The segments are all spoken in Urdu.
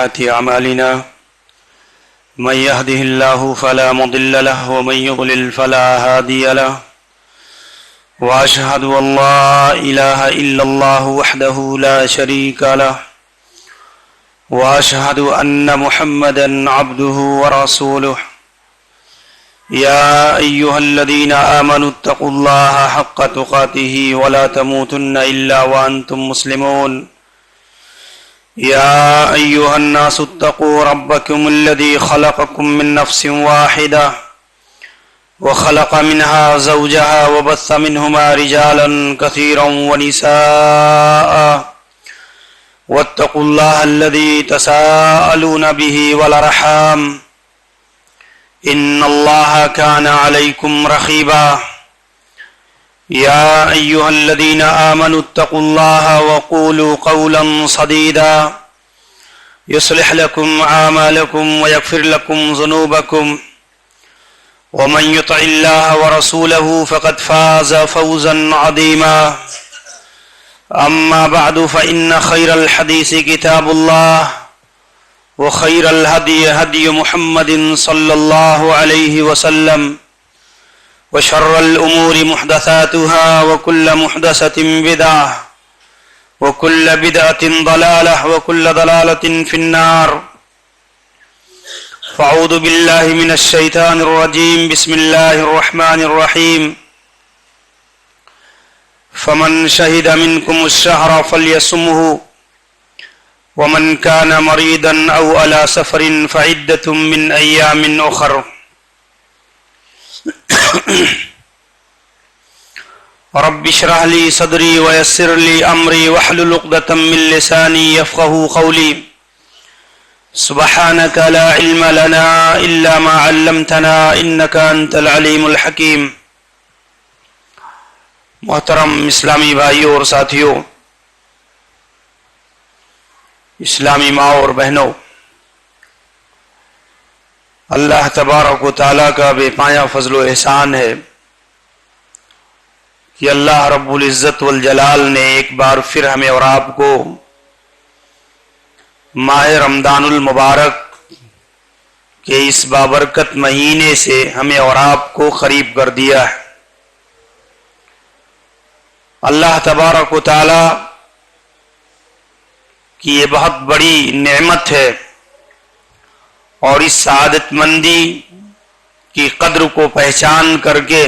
سيئات أعمالنا من يهده الله فلا مضل له ومن يضلل فلا هادي له وأشهد أن لا إله إلا الله وحده لا شريك له وأشهد أن محمدا عبده ورسوله يا أيها الذين آمنوا اتقوا الله حق تقاته ولا تموتن إلا وأنتم مسلمون يا أيها الناس اتقوا ربكم الذي خلقكم من نفس واحدة وخلق منها زوجها وبث منهما رجالا كثيرا ونساء واتقوا الله الذي تساءلون به والأرحام إن الله كان عليكم رقيبا يا أيها الذين آمنوا اتقوا الله وقولوا قولا سديدا يصلح لكم أعمالكم ويغفر لكم ذنوبكم ومن يطع الله ورسوله فقد فاز فوزا عظيما أما بعد فإن خير الحديث كتاب الله وخير الهدي هدي محمد صلى الله عليه وسلم وشر الأمور محدثاتها وكل محدثة بدعة وكل بدعة ضلالة وكل ضلالة في النار فأعوذ بالله من الشيطان الرجيم بسم الله الرحمن الرحيم فمن شهد منكم الشهر فليصمه ومن كان مريضا أو على سفر فعدة من أيام أخر رب اشرح لي صدري ويسر لي أمري واحلل عقدة من لساني يفقهوا قولي سبحانك لا علم لنا إلا ما علمتنا إنك أنت العليم الحكيم. محترم اسلامی بھائیوں اور ساتھیوں، اسلامی ماں اور بہنوں، اللہ تبارک و تعالیٰ کا بے پایہ فضل و احسان ہے کہ اللہ رب العزت والجلال نے ایک بار پھر ہمیں اور آپ کو ماہ رمضان المبارک کے اس بابرکت مہینے سے ہمیں اور آپ کو قریب کر دیا ہے. اللہ تبارک و تعالیٰ کی یہ بہت بڑی نعمت ہے، اور اس سعادت مندی کی قدر کو پہچان کر کے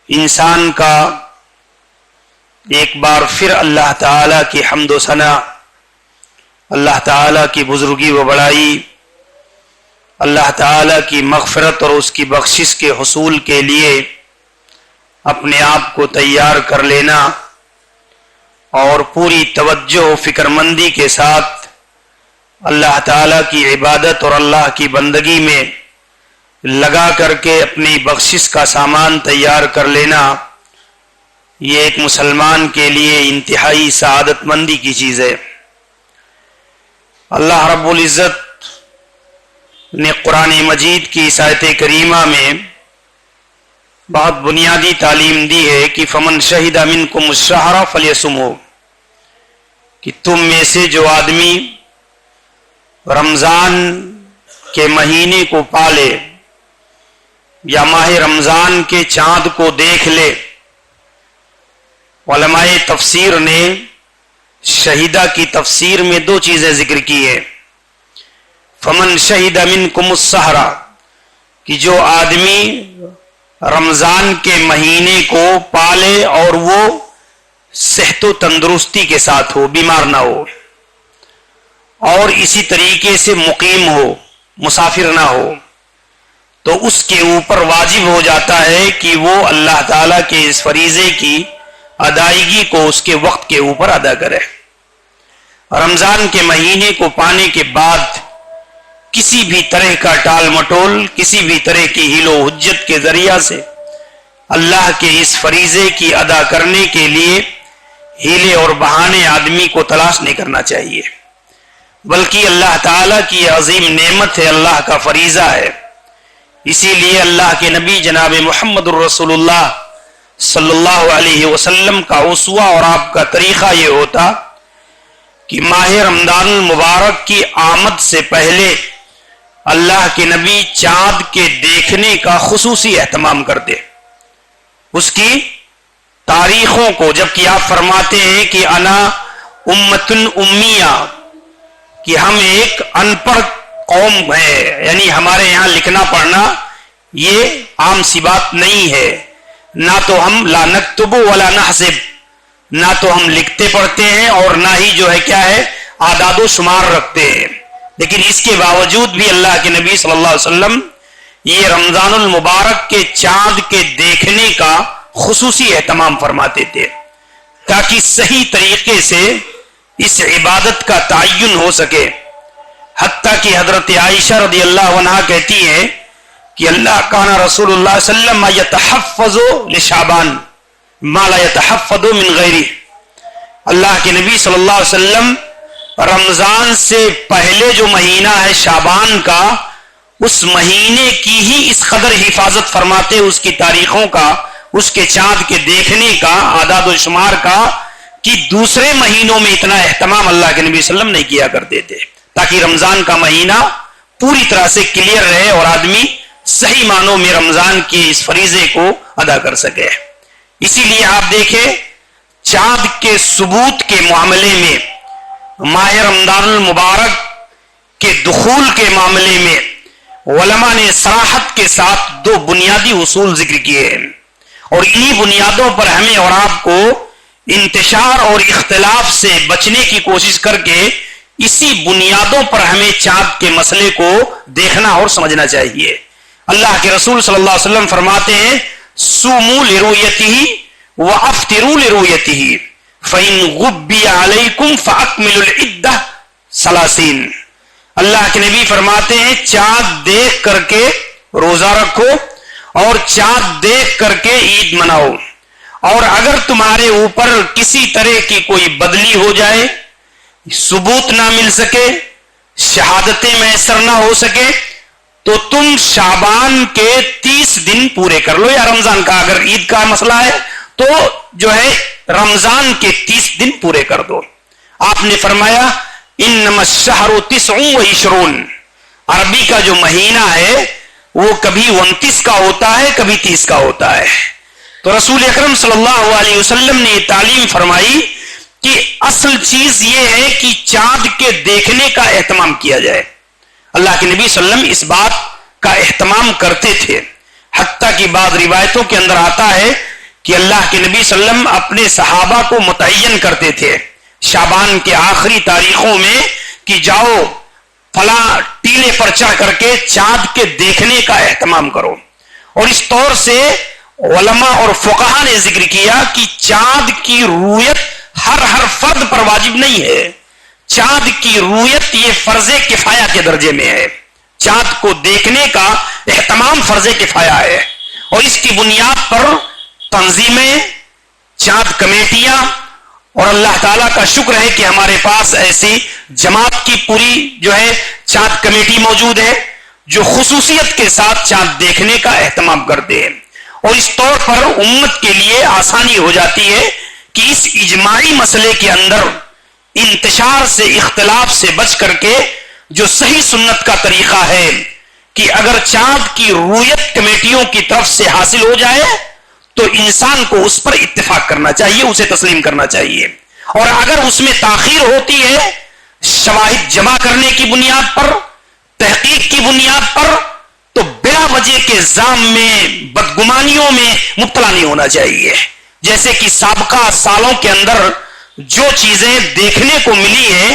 انسان کا ایک بار پھر اللہ تعالیٰ کی حمد و ثنا، اللہ تعالیٰ کی بزرگی و بڑائی، اللہ تعالیٰ کی مغفرت اور اس کی بخشش کے حصول کے لیے اپنے آپ کو تیار کر لینا اور پوری توجہ و فکر مندی کے ساتھ اللہ تعالیٰ کی عبادت اور اللہ کی بندگی میں لگا کر کے اپنی بخشش کا سامان تیار کر لینا، یہ ایک مسلمان کے لیے انتہائی سعادت مندی کی چیز ہے. اللہ رب العزت نے قرآن مجید کی اس آیت کریمہ میں بہت بنیادی تعلیم دی ہے کہ فمن شہد منکم الشہر فلیصمہ، کہ تم میں سے جو آدمی رمضان کے مہینے کو پالے یا ماہ رمضان کے چاند کو دیکھ لے. علماء تفسیر نے شہیدہ کی تفسیر میں دو چیزیں ذکر کی ہیں. فمن شہد منکم الشہر، کہ جو آدمی رمضان کے مہینے کو پالے اور وہ صحت و تندرستی کے ساتھ ہو، بیمار نہ ہو، اور اسی طریقے سے مقیم ہو، مسافر نہ ہو، تو اس کے اوپر واجب ہو جاتا ہے کہ وہ اللہ تعالیٰ کے اس فریضے کی ادائیگی کو اس کے وقت کے اوپر ادا کرے. رمضان کے مہینے کو پانے کے بعد کسی بھی طرح کا ٹال مٹول، کسی بھی طرح کی حیل و حجت کے ذریعہ سے اللہ کے اس فریضے کی ادا کرنے کے لیے ہیلے اور بہانے آدمی کو تلاش نہیں کرنا چاہیے، بلکہ اللہ تعالیٰ کی عظیم نعمت ہے، اللہ کا فریضہ ہے. اسی لیے اللہ کے نبی جناب محمد الرسول اللہ صلی اللہ علیہ وسلم کا اسوہ اور آپ کا طریقہ یہ ہوتا کہ ماہ رمضان المبارک کی آمد سے پہلے اللہ کے نبی چاند کے دیکھنے کا خصوصی اہتمام کرتے، اس کی تاریخوں کو، جبکہ آپ فرماتے ہیں کہ انا امۃ امیہ، کہ ہم ایک ان پڑھ قوم ہے، یعنی ہمارے یہاں لکھنا پڑھنا یہ عام سی بات نہیں ہے، نہ تو ہم لا نکتب ولا نحسب، نہ تو ہم لکھتے پڑھتے ہیں اور نہ ہی جو ہے کیا ہے اعداد و شمار رکھتے ہیں، لیکن اس کے باوجود بھی اللہ کے نبی صلی اللہ علیہ وسلم یہ رمضان المبارک کے چاند کے دیکھنے کا خصوصی اہتمام فرماتے تھے تاکہ صحیح طریقے سے اس عبادت کا تعین ہو سکے۔ حتیٰ کہ حضرت عائشہ رضی اللہ عنہا کہتی ہے کہ اللہ کان رسول اللہ صلی اللہ علیہ وسلم یتحفظ لشعبان ما لا یتحفظ من غیرہ، اللہ کے نبی صلی اللہ علیہ وسلم رمضان سے پہلے جو مہینہ ہے شعبان کا، اس مہینے کی ہی اس قدر حفاظت فرماتے، اس کی تاریخوں کا، اس کے چاند کے دیکھنے کا، اعداد و شمار کا، کہ دوسرے مہینوں میں اتنا اہتمام اللہ کے نبی صلی اللہ علیہ وسلم نہیں کیا کرتے تھے، تاکہ رمضان کا مہینہ پوری طرح سے کلیئر رہے اور آدمی صحیح معنوں میں رمضان کے اس فریضے کو ادا کر سکے۔ اسی لیے آپ دیکھیں چاند کے ثبوت کے معاملے میں، ماہ رمضان المبارک کے دخول کے معاملے میں علماء نے صراحت کے ساتھ دو بنیادی اصول ذکر کیے ہیں، اور انہی بنیادوں پر ہمیں اور آپ کو انتشار اور اختلاف سے بچنے کی کوشش کر کے اسی بنیادوں پر ہمیں چاند کے مسئلے کو دیکھنا اور سمجھنا چاہیے۔ اللہ کے رسول صلی اللہ علیہ وسلم فرماتے ہیں صوموا لرؤیتہ وافطروا لرؤیتہ فإن غبی علیکم فأکملوا العدہ 30۔ اللہ کے نبی فرماتے ہیں چاند دیکھ کر کے روزہ رکھو اور چاند دیکھ کر کے عید مناؤ، اور اگر تمہارے اوپر کسی طرح کی کوئی بدلی ہو جائے، ثبوت نہ مل سکے، شہادتیں میسر نہ ہو سکے، تو تم شعبان کے 30 دن پورے کر لو، یا رمضان کا اگر عید کا مسئلہ ہے تو جو ہے رمضان کے 30 دن پورے کر دو۔ آپ نے فرمایا انما الشہر 29، عربی کا جو مہینہ ہے وہ کبھی 29 کا ہوتا ہے، کبھی 30 کا ہوتا ہے۔ تو رسول اکرم صلی اللہ علیہ وسلم نے یہ تعلیم فرمائی کہ اصل چیز یہ ہے کہ چاند کے دیکھنے کا اہتمام کیا جائے۔ اللہ کے نبی صلی اللہ علیہ وسلم اس بات کا اہتمام کرتے تھے، حتیٰ کہ بعض روایتوں کے اندر آتا ہے کہ اللہ کے نبی صلی اللہ علیہ وسلم اپنے صحابہ کو متعین کرتے تھے شعبان کے آخری تاریخوں میں کہ جاؤ فلاں ٹیلے پر چڑھ کر کے چاند کے دیکھنے کا اہتمام کرو، اور اس طور سے علماء اور فقہاء نے ذکر کیا کہ چاند کی رؤیت ہر فرد پر واجب نہیں ہے، چاند کی رؤیت یہ فرض کفایہ کے درجے میں ہے، چاند کو دیکھنے کا اہتمام فرض کفایہ ہے، اور اس کی بنیاد پر تنظیمیں، چاند کمیٹیاں، اور اللہ تعالیٰ کا شکر ہے کہ ہمارے پاس ایسی جماعت کی پوری جو ہے چاند کمیٹی موجود ہے جو خصوصیت کے ساتھ چاند دیکھنے کا اہتمام کرتے ہیں، اور اس طور پر امت کے لیے آسانی ہو جاتی ہے کہ اس اجماعی مسئلے کے اندر انتشار سے، اختلاف سے بچ کر کے جو صحیح سنت کا طریقہ ہے کہ اگر چاند کی رؤیت کمیٹیوں کی طرف سے حاصل ہو جائے تو انسان کو اس پر اتفاق کرنا چاہیے، اسے تسلیم کرنا چاہیے، اور اگر اس میں تاخیر ہوتی ہے شواہد جمع کرنے کی بنیاد پر، تحقیق کی بنیاد پر، تو بلا وجہ کے الزام میں، بدگمانیوں میں مبتلا نہیں ہونا چاہیے۔ جیسے کہ سابقہ سالوں کے اندر جو چیزیں دیکھنے کو ملی ہیں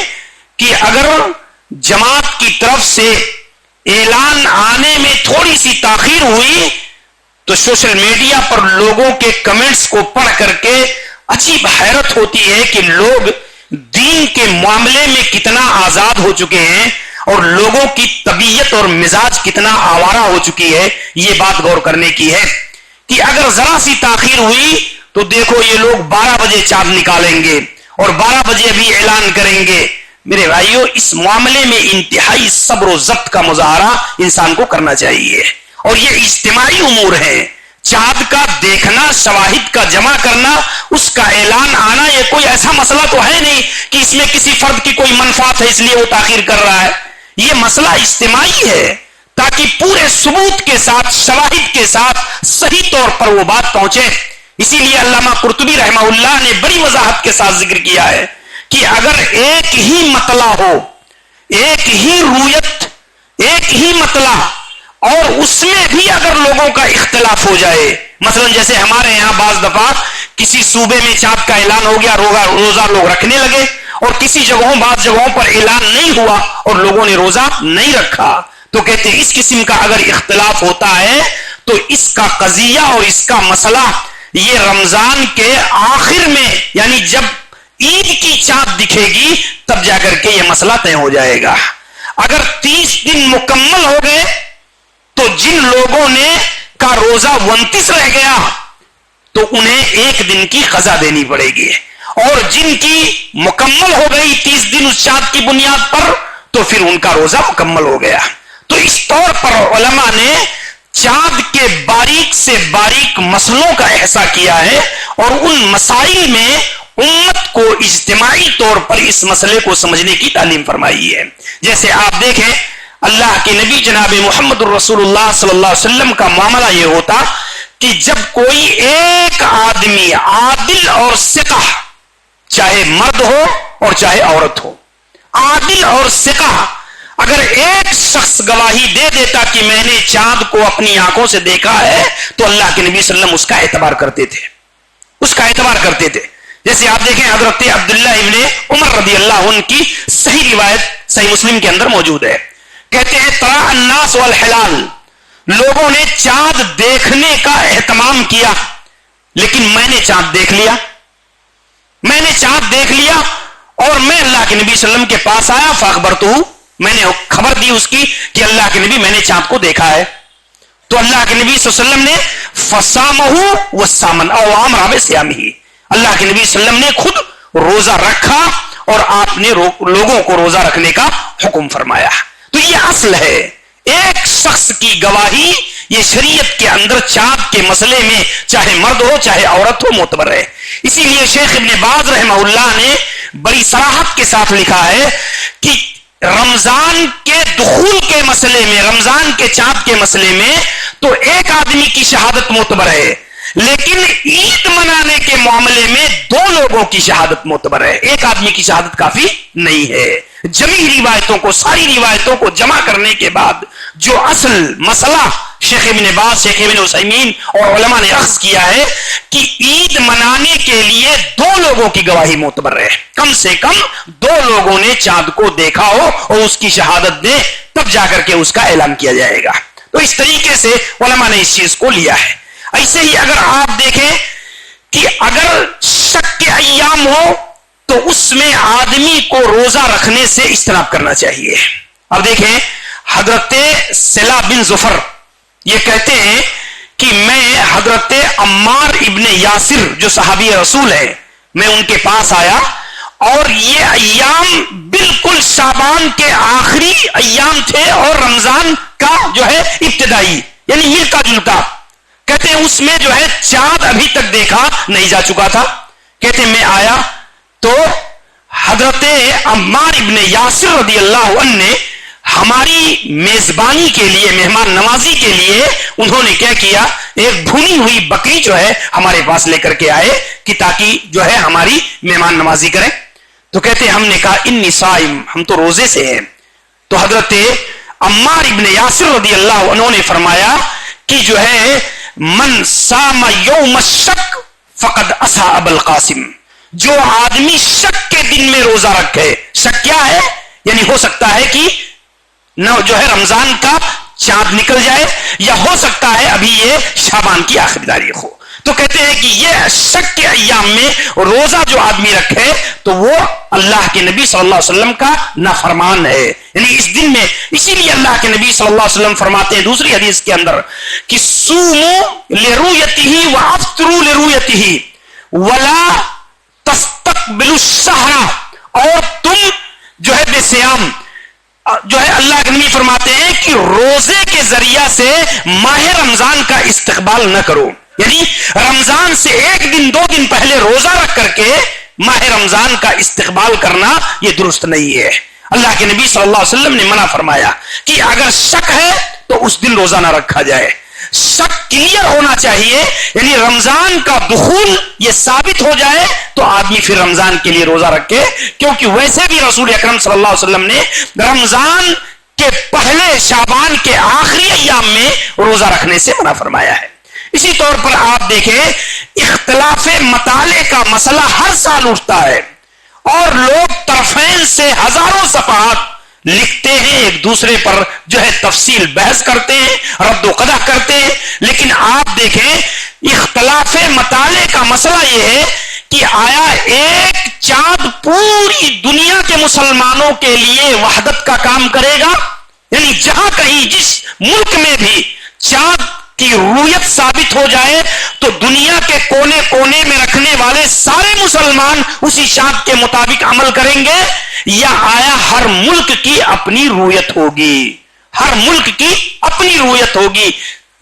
کہ اگر جماعت کی طرف سے اعلان آنے میں تھوڑی سی تاخیر ہوئی تو سوشل میڈیا پر لوگوں کے کمنٹس کو پڑھ کر کے عجیب حیرت ہوتی ہے کہ لوگ دین کے معاملے میں کتنا آزاد ہو چکے ہیں اور لوگوں کی طبیعت اور مزاج کتنا آوارہ ہو چکی ہے۔ یہ بات غور کرنے کی ہے کہ اگر ذرا سی تاخیر ہوئی تو دیکھو یہ لوگ 12 بجے چاند نکالیں گے اور 12 بجے بھی اعلان کریں گے۔ میرے بھائیوں، اس معاملے میں انتہائی صبر و ضبط کا مظاہرہ انسان کو کرنا چاہیے، اور یہ اجتماعی امور ہیں، چاند کا دیکھنا، شواہد کا جمع کرنا، اس کا اعلان آنا، یہ کوئی ایسا مسئلہ تو ہے نہیں کہ اس میں کسی فرد کی کوئی منفعت ہے اس لیے وہ تاخیر کر رہا ہے. یہ مسئلہ اجتماعی ہے تاکہ پورے ثبوت کے ساتھ، شواہد کے ساتھ صحیح طور پر وہ بات پہنچے. اسی لیے علامہ قرطبی رحمہ اللہ نے بڑی وضاحت کے ساتھ ذکر کیا ہے کہ اگر ایک ہی مطلع ہو، ایک ہی رویت، ایک ہی مطلع، اور اس میں بھی اگر لوگوں کا اختلاف ہو جائے، مثلا جیسے ہمارے یہاں بعض دفعہ کسی صوبے میں چاند کا اعلان ہو گیا، روزہ لوگ رکھنے لگے، اور کسی جگہوں، بعض جگہوں پر اعلان نہیں ہوا اور لوگوں نے روزہ نہیں رکھا، تو کہتے ہیں اس قسم کا اگر اختلاف ہوتا ہے تو اس کا قضیہ اور اس کا مسئلہ یہ رمضان کے آخر میں، یعنی جب عید کی چاند دکھے گی تب جا کر کے یہ مسئلہ طے ہو جائے گا. اگر 30 دن مکمل ہو گئے تو جن لوگوں نے کا روزہ 29 رہ گیا تو انہیں ایک دن کی قضا دینی پڑے گی، اور جن کی مکمل ہو گئی 30 دن اس چاند کی بنیاد پر تو پھر ان کا روزہ مکمل ہو گیا. تو اس طور پر علماء نے چاند کے باریک سے باریک مسئلوں کا احاطہ کیا ہے، اور ان مسائل میں امت کو اجتماعی طور پر اس مسئلے کو سمجھنے کی تعلیم فرمائی ہے. جیسے آپ دیکھیں اللہ کے نبی جناب محمد الرسول اللہ صلی اللہ علیہ وسلم کا معاملہ یہ ہوتا کہ جب کوئی ایک آدمی عادل اور ثقہ، چاہے مرد ہو اور چاہے عورت ہو، عادل اور ثقہ اگر ایک شخص گواہی دے دیتا کہ میں نے چاند کو اپنی آنکھوں سے دیکھا ہے تو اللہ کے نبی صلی اللہ علیہ وسلم اس کا اعتبار کرتے تھے، اس کا اعتبار کرتے تھے. جیسے آپ دیکھیں حضرت عبداللہ ابن عمر رضی اللہ عنہ کی صحیح روایت صحیح مسلم کے اندر موجود ہے. کہتے ہیں طرح الناس والحلال، لوگوں نے چاند دیکھنے کا اہتمام کیا، لیکن میں نے چاند دیکھ لیا، میں نے چاند دیکھ لیا اور میں اللہ کے نبی صلی اللہ علیہ وسلم کے پاس آیا، فاخبرتہ، میں نے خبر دی اس کی کہ اللہ کے نبی میں نے چاند کو دیکھا ہے. تو اللہ کے نبی صلی اللہ علیہ وسلم نے فصامہ وصامن او امر بصیامہ، اللہ کے نبی صلی اللہ علیہ وسلم نے خود روزہ رکھا اور آپ نے لوگوں کو روزہ رکھنے کا حکم فرمایا. تو یہ اصل ہے، ایک شخص کی گواہی یہ شریعت کے اندر چاند کے مسئلے میں چاہے مرد ہو چاہے عورت ہو معتبر ہے. اسی لیے شیخ ابن باز رحمہ اللہ نے بڑی صراحت کے ساتھ لکھا ہے کہ رمضان کے دخول کے مسئلے میں، رمضان کے چاند کے مسئلے میں تو ایک آدمی کی شہادت معتبر ہے، لیکن عید منانے کے معاملے میں 2 لوگوں کی شہادت معتبر ہے، ایک آدمی کی شہادت کافی نہیں ہے. جمعی روایتوں کو، ساری روایتوں کو جمع کرنے کے بعد جو اصل مسئلہ شیخ ابن باز، شیخ ابن عثیمین اور علماء نے اخذ کیا ہے کہ عید منانے کے لیے 2 لوگوں کی گواہی معتبر ہے، کم سے کم 2 لوگوں نے چاند کو دیکھا ہو اور اس کی شہادت دے، تب جا کر کے اس کا اعلان کیا جائے گا. تو اس طریقے سے علماء نے اس چیز کو لیا ہے. ایسے ہی اگر آپ دیکھیں کہ اگر شک کے ایام ہو تو اس میں آدمی کو روزہ رکھنے سے اجتناب کرنا چاہیے. اب دیکھیں حضرت سلا بن ظفر یہ کہتے ہیں کہ میں حضرت عمار ابن یاسر جو صحابی رسول ہے، میں ان کے پاس آیا اور یہ ایام بالکل شعبان کے آخری ایام تھے اور رمضان کا جو ہے ابتدائی، یعنی ملتا جلتا. کہتے ہیں اس میں جو ہے چاند ابھی تک دیکھا نہیں جا چکا تھا. کہتے ہیں میں آیا تو حضرت عمار ابن یاسر رضی اللہ عنہ نے ہماری میزبانی کے لیے، مہمان نوازی کے لیے انہوں نے کیا کیا، ایک بھونی ہوئی بکری جو ہے ہمارے پاس لے کر کے آئے کہ تاکہ جو ہے ہماری مہمان نوازی کریں. تو کہتے ہم نے کہا انی صائم، ہم تو روزے سے ہیں. تو حضرت عمار ابن یاسر رضی اللہ عنہ نے فرمایا کہ جو ہے من صام یوم الشک فقد عصا ابا القاسم، جو آدمی شک کے دن میں روزہ رکھے، شک کیا ہے، یعنی ہو سکتا ہے کہ نہ جو ہے رمضان کا چاند نکل جائے یا ہو سکتا ہے ابھی یہ شعبان کی آخری تاریخ ہو. تو کہتے ہیں کہ یہ شک کے ایام میں روزہ جو آدمی رکھے تو وہ اللہ کے نبی صلی اللہ علیہ وسلم کا نافرمان ہے، یعنی اس دن میں. اسی لیے اللہ کے نبی صلی اللہ علیہ وسلم فرماتے ہیں دوسری حدیث کے اندر کہ صوموا لرؤیتہ وافطروا لرؤیتہ ولا تستقبلوا الشہر، اور تم جو ہے بے سیام جو ہے اللہ کے نبی فرماتے ہیں کہ روزے کے ذریعہ سے ماہ رمضان کا استقبال نہ کرو، یعنی رمضان سے ایک دن دو دن پہلے روزہ رکھ کر کے ماہ رمضان کا استقبال کرنا یہ درست نہیں ہے۔ اللہ کے نبی صلی اللہ علیہ وسلم نے منع فرمایا کہ اگر شک ہے تو اس دن روزہ نہ رکھا جائے، شک کلیئر ہونا چاہیے، یعنی رمضان کا دخول یہ ثابت ہو جائے تو آدمی پھر رمضان کے لیے روزہ رکھے، کیونکہ ویسے بھی رسول اکرم صلی اللہ علیہ وسلم نے رمضان کے پہلے شعبان کے آخری ایام میں روزہ رکھنے سے منع فرمایا ہے۔ اسی طور پر آپ دیکھیں اختلاف مطالعے کا مسئلہ ہر سال اٹھتا ہے اور لوگ طرفین سے ہزاروں صفحات لکھتے ہیں، ایک دوسرے پر جو ہے تفصیل بحث کرتے ہیں، رد و قدح کرتے ہیں، لیکن آپ دیکھیں اختلاف مطالعے کا مسئلہ یہ ہے کہ آیا ایک چاند پوری دنیا کے مسلمانوں کے لیے وحدت کا کام کرے گا؟ یعنی جہاں کہیں جس ملک میں بھی چاند کی رویت ثابت ہو جائے تو دنیا کے کونے کونے میں رکھنے والے سارے مسلمان اسی چاند کے مطابق عمل کریں گے، یا آیا ہر ملک کی اپنی رویت ہوگی؟ ہر ملک کی اپنی رویت ہوگی۔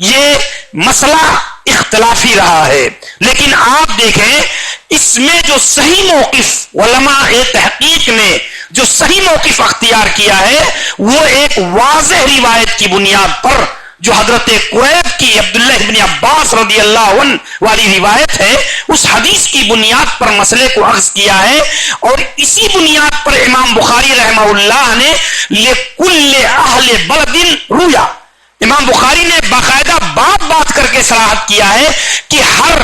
یہ مسئلہ اختلافی رہا ہے، لیکن آپ دیکھیں اس میں جو صحیح موقف علماء تحقیق نے جو صحیح موقف اختیار کیا ہے وہ ایک واضح روایت کی بنیاد پر جو حضرت قریب کی عبداللہ ابن عباس رضی اللہ عنہ والی روایت ہے، اس حدیث کی بنیاد پر مسئلے کو اخذ کیا ہے، اور اسی بنیاد پر امام بخاری رحمہ اللہ نے لِكُلِّ أَهْلِ بَلْدٍ رُوْيَا، امام بخاری نے باقاعدہ بات کر کے صراحت کیا ہے کہ ہر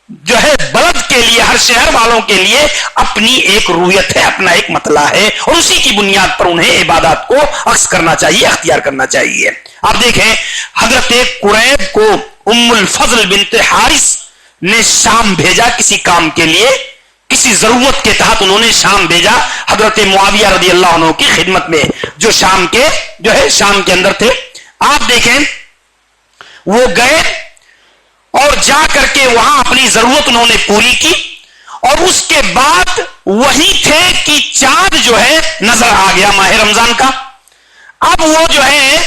جو ہے بلد کے لیے، ہر شہر والوں کے لیے اپنی ایک رویت ہے، اپنا ایک مطلع ہے، اور اسی کی بنیاد پر انہیں عبادات کو اخذ کرنا چاہیے، اختیار کرنا چاہیے۔ آپ دیکھیں حضرت قریب کو ام الفضل بنت حارث نے شام بھیجا کسی کام کے لیے، کسی ضرورت کے تحت انہوں نے شام بھیجا حضرت معاویہ رضی اللہ عنہ کی خدمت میں، جو شام کے اندر تھے۔ آپ دیکھیں وہ گئے اور جا کر کے وہاں اپنی ضرورت انہوں نے پوری کی، اور اس کے بعد وہی تھے کہ چاند جو ہے نظر آ گیا ماہ رمضان کا۔ اب وہ جو ہے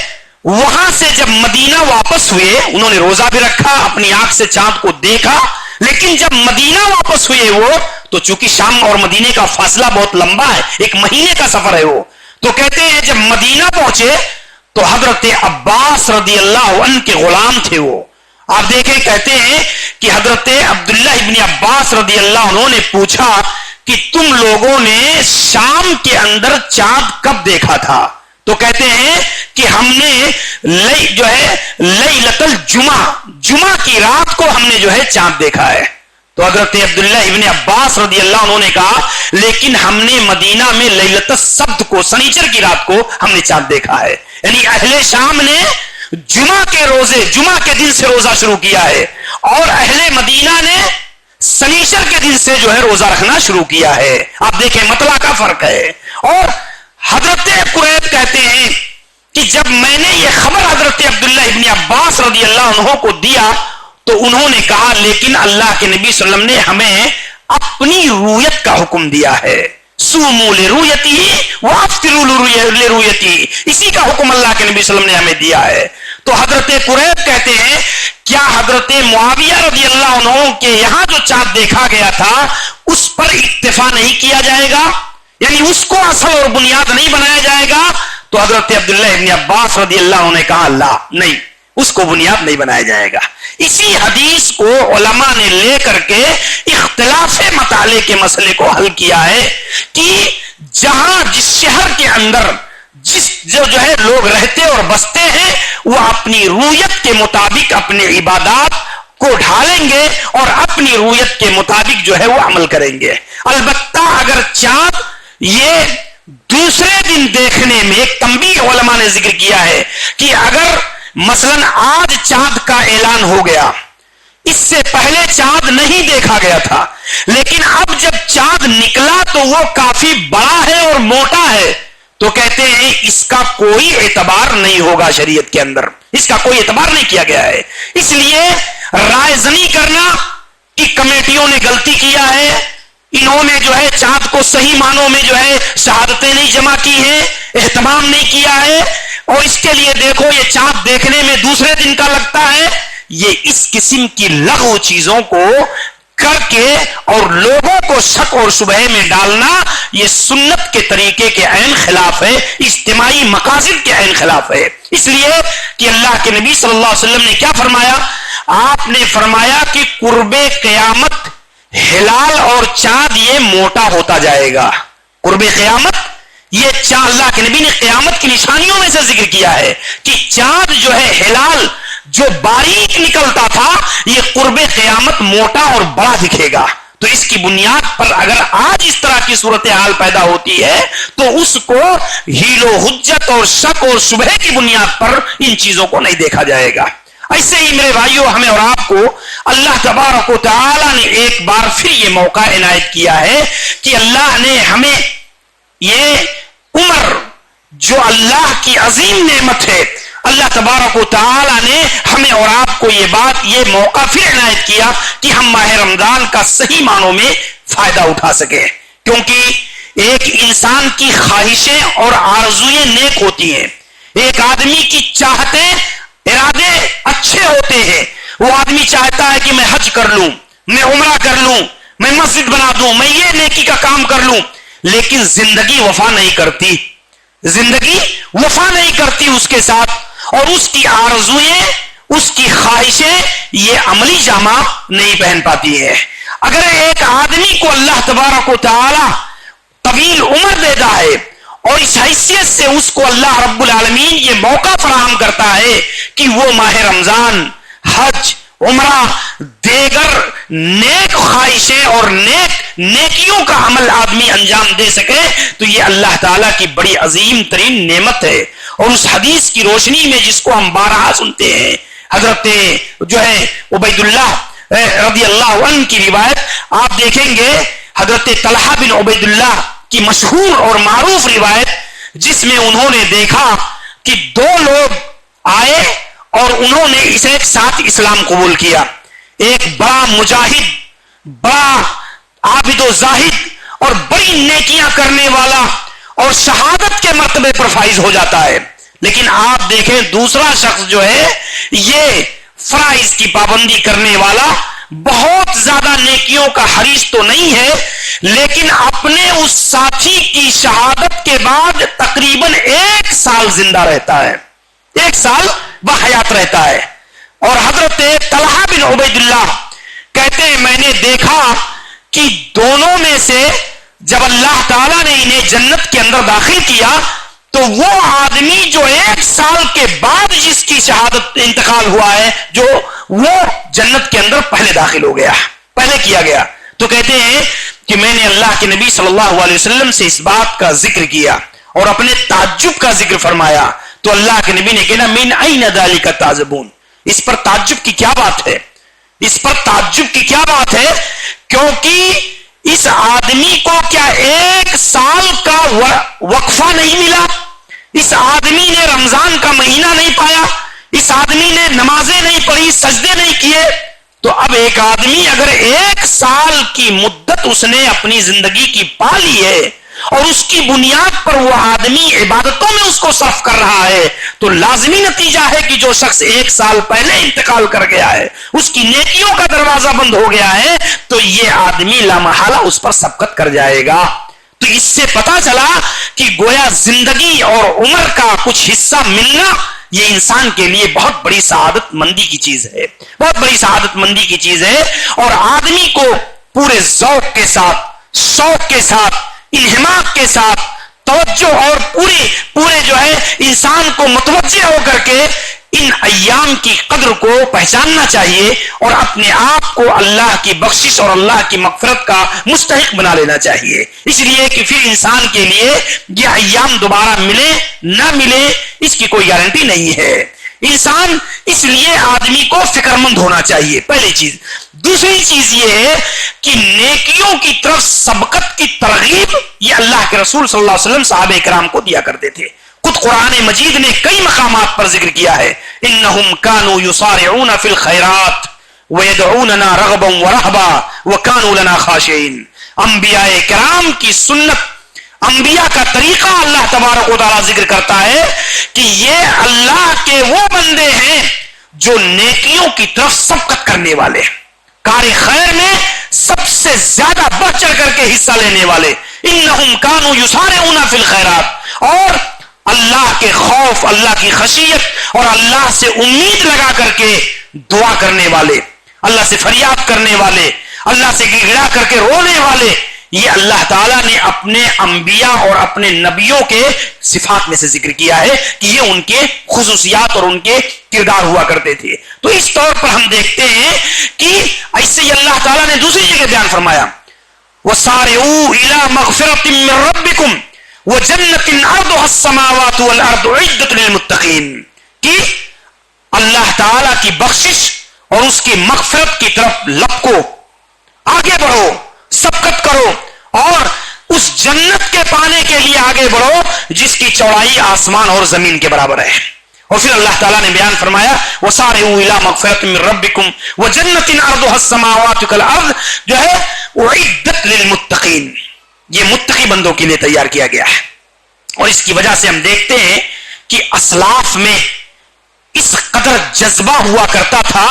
وہاں سے جب مدینہ واپس ہوئے، انہوں نے روزہ بھی رکھا، اپنی آنکھ سے چاند کو دیکھا، لیکن جب مدینہ واپس ہوئے وہ تو چونکہ شام اور مدینے کا فاصلہ بہت لمبا ہے، ایک مہینے کا سفر ہے وہ، تو کہتے ہیں جب مدینہ پہنچے تو حضرت عباس رضی اللہ عنہ کے غلام تھے وہ۔ آپ دیکھیں کہتے ہیں کہ حضرت عبداللہ ابن عباس رضی اللہ عنہ نے پوچھا کہ تم لوگوں نے شام کے اندر چاند کب دیکھا تھا؟ تو کہتے ہیں کہ ہم نے لیلۃ جمعہ کی رات کو ہم نے جو ہے چاند دیکھا ہے۔ تو حضرت عبداللہ ابن عباس رضی اللہ عنہ نے کہا لیکن ہم نے مدینہ میں لیلۃ السبت کو، سنیچر کی رات کو ہم نے چاند دیکھا ہے، یعنی اہل شام نے جمعہ کے دن سے روزہ شروع کیا ہے، اور اہل مدینہ نے سنیچر کے دن سے جو ہے روزہ رکھنا شروع کیا ہے۔ آپ دیکھیں مطلع کا فرق ہے۔ اور حضرت قریب کہتے ہیں کہ جب میں نے یہ خبر حضرت عبداللہ ابن عباس رضی اللہ عنہ کو دیا تو انہوں نے کہا لیکن اللہ کے نبی صلی اللہ علیہ وسلم نے ہمیں اپنی رویت کا حکم دیا ہے، سوموا لرؤیتہ وافطروا لرؤیتہ، اسی کا حکم اللہ کے نبی صلی اللہ علیہ وسلم نے ہمیں دیا ہے۔ تو حضرت قریب کہتے ہیں کیا حضرت معاویہ رضی اللہ عنہ کے یہاں جو چاند دیکھا گیا تھا اس پر اکتفا نہیں کیا جائے گا، یعنی اس کو اصل اور بنیاد نہیں بنایا جائے گا؟ تو حضرت عبداللہ ابن عباس رضی اللہ عنہ نے کہا لا، نہیں، اس کو بنیاد نہیں بنایا جائے گا۔ اسی حدیث کو علماء نے لے کر کے اختلاف مطالعے کے مسئلے کو حل کیا ہے کہ جہاں جس شہر کے اندر جو ہے لوگ رہتے اور بستے ہیں وہ اپنی رویت کے مطابق اپنی عبادات کو ڈھالیں گے اور اپنی رویت کے مطابق جو ہے وہ عمل کریں گے۔ البتہ اگر چاند یہ دوسرے دن دیکھنے میں، ایک تنبیہ علماء نے ذکر کیا ہے کہ اگر مثلا آج چاند کا اعلان ہو گیا، اس سے پہلے چاند نہیں دیکھا گیا تھا، لیکن اب جب چاند نکلا تو وہ کافی بڑا ہے اور موٹا ہے، تو کہتے ہیں اس کا کوئی اعتبار نہیں ہوگا، شریعت کے اندر اس کا کوئی اعتبار نہیں کیا گیا ہے۔ اس لیے رائے زنی کرنا کہ کمیٹیوں نے غلطی کیا ہے، انہوں نے جو ہے چاند کو صحیح معنوں میں جو ہے شہادتیں نہیں جمع کی ہیں، اہتمام نہیں کیا ہے، اور اس کے لیے دیکھو یہ چاند دیکھنے میں دوسرے دن کا لگتا ہے. یہ اس قسم کی لغو چیزوں کو کر کے اور لوگوں کو شک اور شبہ میں ڈالنا، یہ سنت کے طریقے کے عین خلاف ہے، اجتماعی مقاصد کے عین خلاف ہے. اس لیے کہ اللہ کے نبی صلی اللہ علیہ وسلم نے کیا فرمایا؟ آپ نے فرمایا کہ قرب قیامت ہلال اور چاند یہ موٹا ہوتا جائے گا. قرب قیامت یہ چاند، اللہ کے نبی نے قیامت کی نشانیوں میں سے ذکر کیا ہے کہ چاند جو ہے ہلال جو باریک نکلتا تھا، یہ قرب قیامت موٹا اور بڑا دکھے گا. تو اس کی بنیاد پر اگر آج اس طرح کی صورتحال پیدا ہوتی ہے تو اس کو ہیل و حجت اور شک اور شبہ کی بنیاد پر ان چیزوں کو نہیں دیکھا جائے گا. ایسے ہی میرے بھائیوں، ہمیں اور آپ کو اللہ تبارک و تعالی نے ایک بار پھر یہ موقع عنایت کیا ہے کہ اللہ نے ہمیں یہ عمر جو اللہ کی عظیم نعمت ہے، اللہ تبارک و تعالی نے ہمیں اور آپ کو یہ موقع پھر عنایت کیا کہ ہم ماہ رمضان کا صحیح معنوں میں فائدہ اٹھا سکیں. کیونکہ ایک انسان کی خواہشیں اور آرزویں نیک ہوتی ہیں، ایک آدمی کی چاہتیں ارادے اچھے ہوتے ہیں. وہ آدمی چاہتا ہے کہ میں حج کر لوں، میں عمرہ کر لوں، میں مسجد بنا دوں، میں یہ نیکی کا کام کر لوں، لیکن زندگی وفا نہیں کرتی، زندگی وفا نہیں کرتی اس کے ساتھ، اور اس کی آرزویں، اس کی خواہشیں یہ عملی جامہ نہیں پہن پاتی ہے. اگر ایک آدمی کو اللہ تبارک و تعالی طویل عمر دیتا ہے اور اس حیثیت سے اس کو اللہ رب العالمین یہ موقع فراہم کرتا ہے کہ وہ ماہ رمضان، حج، عمرہ، دیگر نیک خواہشیں اور نیکیوں کا عمل آدمی انجام دے سکے، تو یہ اللہ تعالیٰ کی بڑی عظیم ترین نعمت ہے. اور اس حدیث کی روشنی میں جس کو ہم بارہا سنتے ہیں، حضرت جو ہے عبید اللہ رضی اللہ عنہ کی روایت آپ دیکھیں گے، حضرت طلحہ بن عبید اللہ کی مشہور اور معروف روایت، جس میں انہوں نے دیکھا کہ دو لوگ آئے اور انہوں نے اسے ایک ساتھ اسلام قبول کیا. ایک بڑا مجاہد، بڑا عابد و زاہد اور بڑی نیکیاں کرنے والا اور شہادت کے مرتبے پر فائز ہو جاتا ہے. لیکن آپ دیکھیں دوسرا شخص جو ہے یہ فرائض کی پابندی کرنے والا، بہت زیادہ نیکیوں کا حریص تو نہیں ہے، لیکن اپنے اس ساتھی کی شہادت کے بعد تقریباً 1 سال زندہ رہتا ہے، 1 سال بحیات رہتا ہے. اور حضرت طلحہ بن عبید اللہ کہتے ہیں میں نے دیکھا کہ دونوں میں سے جب اللہ تعالیٰ نے انہیں جنت کے اندر داخل کیا تو وہ آدمی جو 1 سال کے بعد جس کی شہادت انتقال ہوا ہے، جو وہ جنت کے اندر پہلے داخل ہو گیا، پہلے کیا گیا. تو کہتے ہیں کہ میں نے اللہ کے نبی صلی اللہ علیہ وسلم سے اس بات کا ذکر کیا اور اپنے تعجب کا ذکر فرمایا، تو اللہ کے نبی نے کہا من این ذالک تعجبون، اس پر تعجب کی کیا بات ہے، اس پر تعجب کی کیا بات ہے؟ کیونکہ اس آدمی کو کیا 1 سال کا وقفہ نہیں ملا؟ اس آدمی نے رمضان کا مہینہ نہیں پایا، اس آدمی نے نمازیں نہیں پڑھی، سجدے نہیں کیے. تو اب ایک آدمی اگر 1 سال کی مدت اس نے اپنی زندگی کی پا لی ہے اور اس کی بنیاد پر وہ آدمی عبادتوں میں اس کو صرف کر رہا ہے، تو لازمی نتیجہ ہے کہ جو شخص 1 سال پہلے انتقال کر گیا ہے، اس کی نیکیوں کا دروازہ بند ہو گیا ہے، تو یہ آدمی لامحالہ اس پر سبقت کر جائے گا. تو اس سے پتا چلا کہ گویا زندگی اور عمر کا کچھ حصہ ملنا یہ انسان کے لیے بہت بڑی سعادت مندی کی چیز ہے، بہت بڑی سعادت مندی کی چیز ہے. اور آدمی کو پورے ذوق کے ساتھ، شوق کے ساتھ، انہماک کے ساتھ، توجہ اور پورے جو ہے انسان کو متوجہ ہو کر کے ان ایام کی قدر کو پہچاننا چاہیے اور اپنے آپ کو اللہ کی بخشش اور اللہ کی مغفرت کا مستحق بنا لینا چاہیے. اس لیے کہ پھر انسان کے لیے یہ ایام دوبارہ ملے نہ ملے اس کی کوئی گارنٹی نہیں ہے. انسان اس لیے آدمی کو فکر مند ہونا چاہیے، پہلی چیز. دوسری چیز یہ ہے کہ نیکیوں کی طرف سبقت کی ترغیب یہ اللہ کے رسول صلی اللہ علیہ وسلم صحابہ کرام کو دیا کرتے تھے. خود قرآن مجید نے کئی مقامات پر ذکر کیا ہے، انہم کانوا یسارعون فی الخیرات ویدعوننا رغبا ورہبا وکانوا لنا خاشعین. انبیاء کرام کی سنت، انبیاء کا طریقہ اللہ تبارک و تعالیٰ ذکر کرتا ہے کہ یہ اللہ کے وہ بندے ہیں جو نیکیوں کی طرف سبقت کرنے والے، کار خیر میں سب سے زیادہ بڑھ چڑھ کر کے حصہ لینے والے، انہم کانوا یسارعون فی الخیرات، اور اللہ کے خوف، اللہ کی خشیت اور اللہ سے امید لگا کر کے دعا کرنے والے، اللہ سے فریاد کرنے والے، اللہ سے گڑ گڑا کر کے رونے والے، یہ اللہ تعالیٰ نے اپنے انبیاء اور اپنے نبیوں کے صفات میں سے ذکر کیا ہے کہ یہ ان کے خصوصیات اور ان کے کردار ہوا کرتے تھے۔ تو اس طور پر ہم دیکھتے ہیں کہ ایسے ہی اللہ تعالیٰ نے دوسری جگہ بیان فرمایا وَسَارِعُوا إِلَى مَغْفِرَةٍ مِّن رَّبِّكُمْ وَجَنَّةٍ عَرْضُهَا السَّمَاوَاتُ وَالْأَرْضُ أُعِدَّتْ لِلْمُتَّقِينَ، کہ اللہ تعالیٰ کی بخشش اور اس کی مغفرت کی طرف لپکو، آگے بڑھو، سبقت کرو، اور اس جنت کے پانے کے لیے آگے بڑھو جس کی چوڑائی آسمان اور زمین کے برابر ہے۔ اور پھر اللہ تعالیٰ نے بیان فرمایا وَسَارِعُوا إِلَى مَغْفِرَةٍ مِّن رَّبِّكُمْ وَجَنَّةٍ عَرْضُهَا السَّمَاوَاتُ كَالْأَرْضِ، جو ہے اُعِدَّتْ لِلْمُتَّقِينَ، یہ متقی بندوں کے لیے تیار کیا گیا ہے۔ اور اس کی وجہ سے ہم دیکھتے ہیں کہ اسلاف میں اس قدر جذبہ ہوا کرتا تھا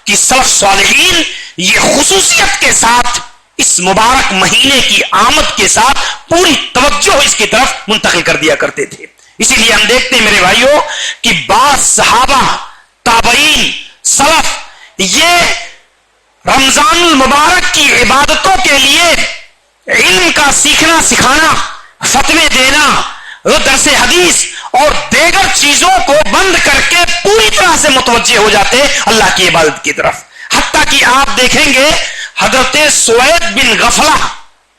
کہ سلف صالحین یہ خصوصیت کے ساتھ اس مبارک مہینے کی آمد کے ساتھ پوری توجہ اس کی طرف منتقل کر دیا کرتے تھے۔ اسی لیے ہم دیکھتے ہیں میرے بھائیوں کہ بعض صحابہ، تابعین، سلف یہ رمضان المبارک کی عبادتوں کے لیے علم کا سیکھنا سکھانا، فتوے دینا، درس حدیث اور دیگر چیزوں کو بند کر کے پوری طرح سے متوجہ ہو جاتے اللہ کی عبادت کی طرف۔ حتیٰ کہ آپ دیکھیں گے حضرت سوید بن غفلہ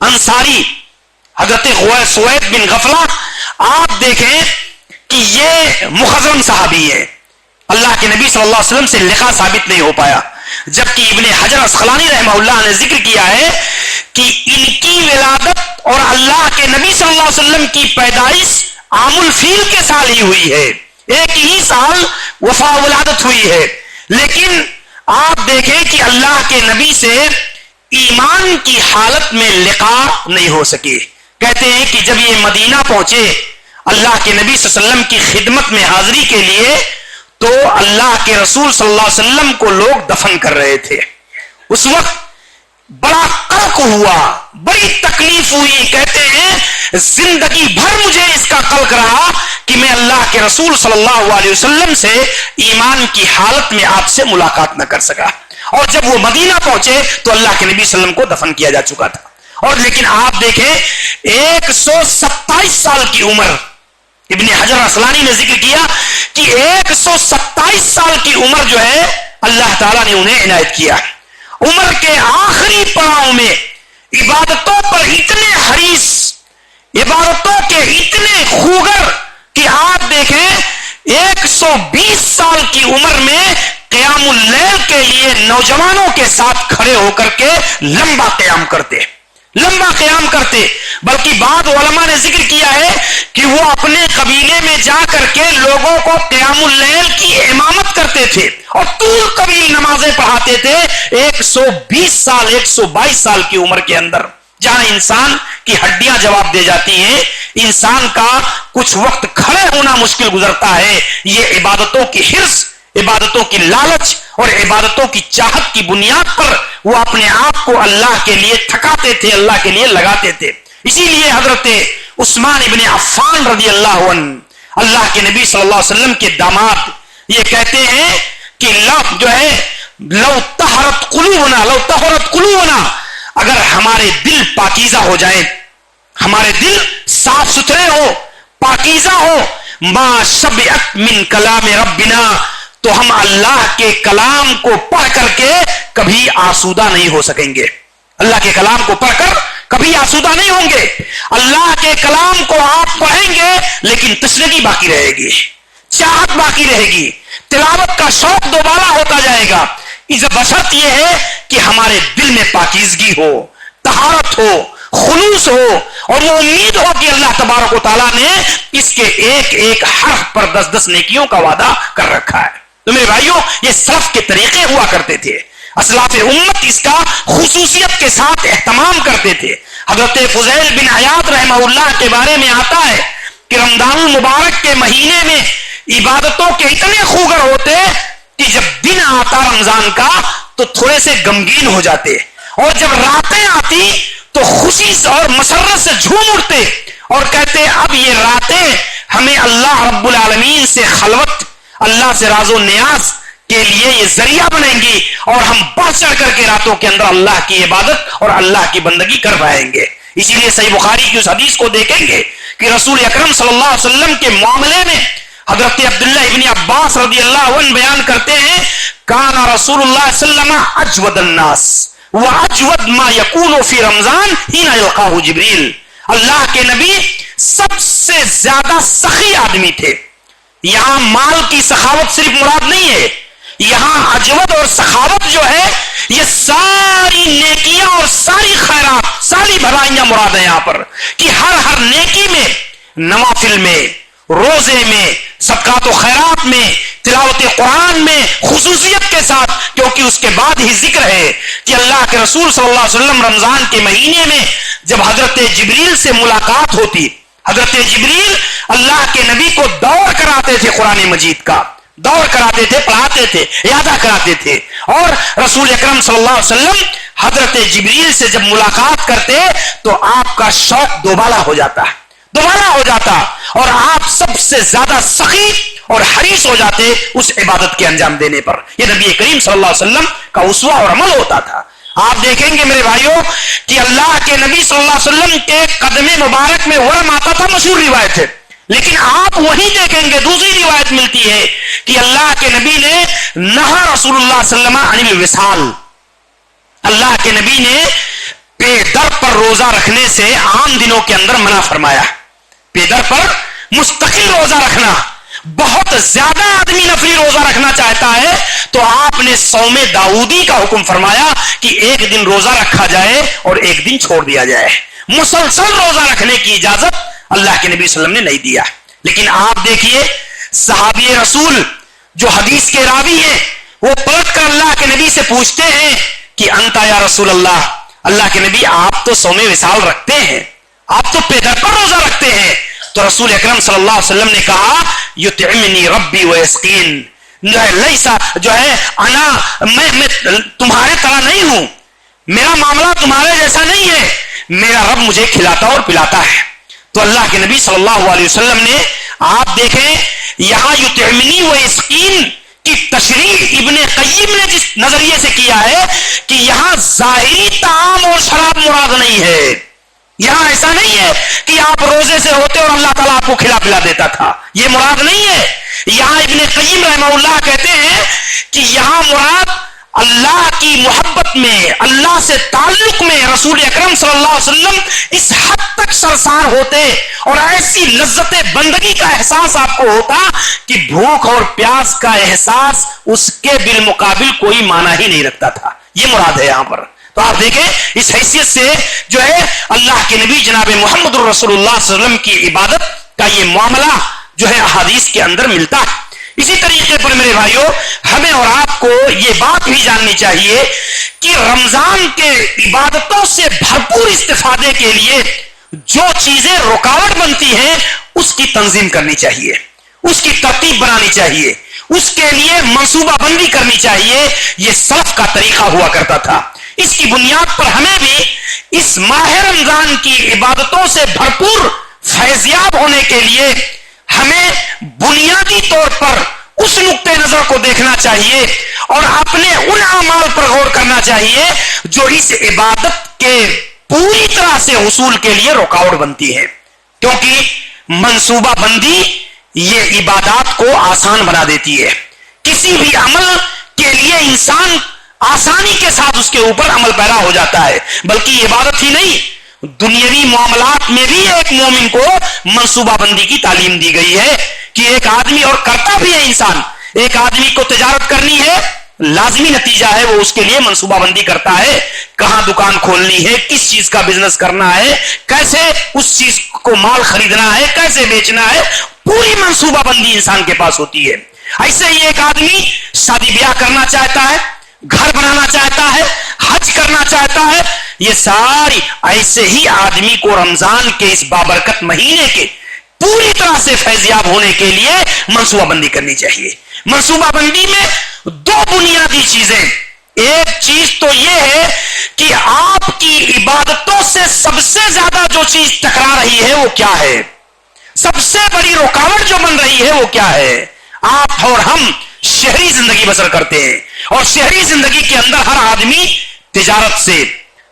انصاری، حضرت سوید بن غفلہ، آپ دیکھیں کہ یہ مخضرم صحابی ہے، اللہ کے نبی صلی اللہ علیہ وسلم سے لقاء ثابت نہیں ہو پایا، جبکہ ابن حجر اسقلانی رحمہ اللہ نے ذکر کیا ہے کہ ان کی ولادت اور اللہ کے نبی صلی اللہ علیہ وسلم کی پیدائش عام الفیل کے سال ہی ہوئی ہے، ایک ہی سال وفا ولادت ہوئی ہے، لیکن آپ دیکھیں کہ اللہ کے نبی سے ایمان کی حالت میں لقاء نہیں ہو سکی۔ کہتے ہیں کہ جب یہ مدینہ پہنچے اللہ کے نبی صلی اللہ علیہ وسلم کی خدمت میں حاضری کے لیے، تو اللہ کے رسول صلی اللہ علیہ وسلم کو لوگ دفن کر رہے تھے۔ اس وقت بڑا قلق ہوا، بڑی تکلیف ہوئی، کہتے ہیں زندگی بھر مجھے اس کا قلق رہا کہ میں اللہ کے رسول صلی اللہ علیہ وسلم سے ایمان کی حالت میں آپ سے ملاقات نہ کر سکا۔ اور جب وہ مدینہ پہنچے تو اللہ کے نبی صلی اللہ علیہ وسلم کو دفن کیا جا چکا تھا۔ اور لیکن آپ دیکھیں 127 سال کی عمر، ابن حجر اسقلانی نے ذکر کیا کہ 127 سال کی عمر جو ہے اللہ تعالیٰ نے انہیں عنایت کیا۔ عمر کے آخری پڑاؤ میں عبادتوں پر اتنے حریص، عبادتوں کے اتنے خوگر کہ آپ دیکھیں 120 سال کی عمر میں قیام اللیل کے لیے نوجوانوں کے ساتھ کھڑے ہو کر کے لمبا قیام کرتے، بلکہ بعض علماء نے ذکر کیا ہے کہ وہ اپنے قبیلے میں جا کر کے لوگوں کو قیام اللیل کی امامت کرتے تھے اور طول طویل نمازیں پڑھاتے تھے 120 سال 122 سال کی عمر کے اندر، جہاں انسان کی ہڈیاں جواب دے جاتی ہیں، انسان کا کچھ وقت کھڑے ہونا مشکل گزرتا ہے۔ یہ عبادتوں کی حرص، عبادتوں کی لالچ اور عبادتوں کی چاہت کی بنیاد پر وہ اپنے آپ کو اللہ کے لیے تھکاتے تھے، اللہ کے لیے لگاتے تھے۔ اسی لیے حضرت عثمان ابن عفان رضی اللہ عنہ، اللہ کے نبی صلی اللہ علیہ وسلم کے داماد، یہ کہتے ہیں کہ جو ہے لو طہرت قلوبنا، اگر ہمارے دل پاکیزہ ہو جائیں، ہمارے دل صاف ستھرے ہو، پاکیزہ ہو، ما شبعت من کلام ربنا، تو ہم اللہ کے کلام کو پڑھ کر کے کبھی آسودہ نہیں ہو سکیں گے۔ اللہ کے کلام کو پڑھ کر کبھی آسودہ نہیں ہوں گے۔ اللہ کے کلام کو آپ پڑھیں گے لیکن تشنگی باقی رہے گی، چاہت باقی رہے گی، تلاوت کا شوق دوبارہ ہوتا جائے گا، اس بشرط یہ ہے کہ ہمارے دل میں پاکیزگی ہو، طہارت ہو، خلوص ہو، اور وہ امید ہو کہ اللہ تبارک و تعالیٰ نے اس کے ایک ایک حرف پر 10 نیکیوں کا وعدہ کر رکھا ہے۔ تو میرے بھائیوں، یہ سلف کے طریقے ہوا کرتے تھے، اسلاف امت اس کا خصوصیت کے ساتھ اہتمام کرتے تھے۔ حضرت فضیل بن عیاض رحمہ اللہ کے بارے میں آتا ہے کہ رمضان المبارک کے مہینے میں عبادتوں کے اتنے خوگر ہوتے کہ جب دن آتا رمضان کا تو تھوڑے سے غمگین ہو جاتے، اور جب راتیں آتی تو خوشی اور مسرت سے جھوم اٹھتے اور کہتے اب یہ راتیں ہمیں اللہ رب العالمین سے خلوت، اللہ سے راز و نیاز کے لیے یہ ذریعہ بنیں گی، اور ہم بڑھ چڑھ کر کے راتوں کے اندر اللہ کی عبادت اور اللہ کی بندگی کر پائیں گے۔ اسی لیے صحیح بخاری کی اس حدیث کو دیکھیں گے کہ رسول اکرم صلی اللہ علیہ وسلم کے معاملے میں حضرت عبداللہ ابن عباس رضی اللہ عنہ بیان کرتے ہیں کان رسول اللہ صلی اللہ علیہ وسلم اجود الناس واجود ما یکون فی رمضان حین یلقاہ جبریل، اللہ کے نبی سب سے زیادہ سخی آدمی تھے۔ یہاں مال کی سخاوت صرف مراد نہیں ہے، یہاں اجود اور سخاوت جو ہے یہ ساری نیکیاں اور ساری خیرات، ساری بھلائیاں مراد ہیں یہاں پر، کہ ہر نیکی میں، نوافل میں، روزے میں، صدقات و خیرات میں، تلاوت قرآن میں خصوصیت کے ساتھ، کیونکہ اس کے بعد ہی ذکر ہے کہ اللہ کے رسول صلی اللہ علیہ وسلم رمضان کے مہینے میں جب حضرت جبریل سے ملاقات ہوتی، حضرت جبریل اللہ کے نبی کو دور کراتے تھے، قرآن مجید کا دور کراتے تھے، پڑھاتے تھے، یادہ کراتے تھے، اور رسول اکرم صلی اللہ علیہ وسلم حضرت جبریل سے جب ملاقات کرتے تو آپ کا شوق دوبالا ہو جاتا، اور آپ سب سے زیادہ سخی اور حریص ہو جاتے اس عبادت کے انجام دینے پر۔ یہ نبی کریم صلی اللہ علیہ وسلم کا اسوہ اور عمل ہوتا تھا۔ آپ دیکھیں گے میرے بھائیوں کہ اللہ کے نبی صلی اللہ علیہ وسلم کے قدم مبارک میں ورم آتا تھا، مشہور روایت ہے، لیکن آپ وہی دیکھیں گے دوسری روایت ملتی ہے کہ اللہ کے نبی نے نہا رسول اللہ صلی اللہ علیہ وسلم عن الوصال، اللہ کے نبی نے پے در پر روزہ رکھنے سے عام دنوں کے اندر منع فرمایا۔ پے در پر مستقل روزہ رکھنا، بہت زیادہ آدمی نفلی روزہ رکھنا چاہتا ہے تو آپ نے صوم داؤدی کا حکم فرمایا کہ ایک دن روزہ رکھا جائے اور ایک دن چھوڑ دیا جائے، مسلسل روزہ رکھنے کی اجازت اللہ کے نبی صلی اللہ علیہ وسلم نے نہیں دیا۔ لیکن آپ دیکھیے صحابی رسول جو حدیث کے راوی ہیں وہ پلٹ کر اللہ کے نبی سے پوچھتے ہیں کہ انتا یا رسول اللہ، اللہ کے نبی آپ تو صوم وصال رکھتے ہیں، آپ تو پے در پر روزہ رکھتے ہیں، تو رسول اکرم صلی اللہ علیہ وسلم نے کہا یطعمنی ربی ویسقین، لیسا جو ہے میں تمہارے طرح نہیں ہوں، میرا معاملہ تمہارے جیسا نہیں ہے، میرا رب مجھے کھلاتا اور پلاتا ہے۔ تو اللہ کے نبی صلی اللہ علیہ وسلم نے، آپ دیکھیں یہاں یطعمنی ویسقین کی تشریح ابن قیم نے جس نظریے سے کیا ہے کہ یہاں ظاہری طعام اور شراب مراد نہیں ہے، یہاں ایسا نہیں ہے کہ آپ روزے سے ہوتے اور اللہ تعالیٰ آپ کو کھلا پلا دیتا تھا، یہ مراد نہیں ہے۔ یہاں ابن قیم رحمہ اللہ کہتے ہیں کہ یہاں مراد اللہ کی محبت میں، اللہ سے تعلق میں رسول اکرم صلی اللہ علیہ وسلم اس حد تک سرسار ہوتے اور ایسی لذت بندگی کا احساس آپ کو ہوتا کہ بھوک اور پیاس کا احساس اس کے بالمقابل کوئی معنی ہی نہیں رکھتا تھا، یہ مراد ہے یہاں پر۔ تو آپ دیکھیں اس حیثیت سے جو ہے اللہ کے نبی جناب محمد رسول اللہ صلی اللہ علیہ وسلم کی عبادت کا یہ معاملہ جو ہے احادیث کے اندر ملتا ہے۔ اسی طریقے پر میرے بھائیوں ہمیں اور آپ کو یہ بات بھی جاننی چاہیے کہ رمضان کے عبادتوں سے بھرپور استفادے کے لیے جو چیزیں رکاوٹ بنتی ہیں اس کی تنظیم کرنی چاہیے، اس کی ترتیب بنانی چاہیے، اس کے لیے منصوبہ بندی کرنی چاہیے۔ یہ سلف کا طریقہ ہوا کرتا تھا۔ اس کی بنیاد پر ہمیں بھی اس ماہ رمضان کی عبادتوں سے بھرپور فیضیاب ہونے کے لیے ہمیں بنیادی طور پر اس نقطہ نظر کو دیکھنا چاہیے اور اپنے ان اعمال پر غور کرنا چاہیے جو اس عبادت کے پوری طرح سے حصول کے لیے رکاوٹ بنتی ہے، کیونکہ منصوبہ بندی یہ عبادات کو آسان بنا دیتی ہے۔ کسی بھی عمل کے لیے انسان آسانی کے ساتھ اس کے اوپر عمل پیرا ہو جاتا ہے، بلکہ عبادت ہی نہیں، دنیاوی معاملات میں بھی ایک مومن کو منصوبہ بندی کی تعلیم دی گئی ہے کہ ایک آدمی، اور کرتا بھی ہے انسان، ایک آدمی کو تجارت کرنی ہے، لازمی نتیجہ ہے وہ اس کے لیے منصوبہ بندی کرتا ہے، کہاں دکان کھولنی ہے، کس چیز کا بزنس کرنا ہے، کیسے اس چیز کو مال خریدنا ہے، کیسے بیچنا ہے، پوری منصوبہ بندی انسان کے پاس ہوتی ہے۔ ایسے ہی ایک آدمی شادی بیاہ کرنا چاہتا ہے، گھر بنانا چاہتا ہے، حج کرنا چاہتا ہے، یہ ساری ایسے ہی آدمی کو رمضان کے اس بابرکت مہینے کے پوری طرح سے فیضیاب ہونے کے لیے منصوبہ بندی کرنی چاہیے. منصوبہ بندی میں دو بنیادی چیزیں. ایک چیز تو یہ ہے کہ آپ کی عبادتوں سے سب سے زیادہ جو چیز ٹکرا رہی ہے وہ کیا ہے, سب سے بڑی رکاوٹ جو بن رہی ہے وہ کیا ہے. آپ اور ہم شہری زندگی بسر کرتے ہیں, اور شہری زندگی کے اندر ہر آدمی تجارت سے,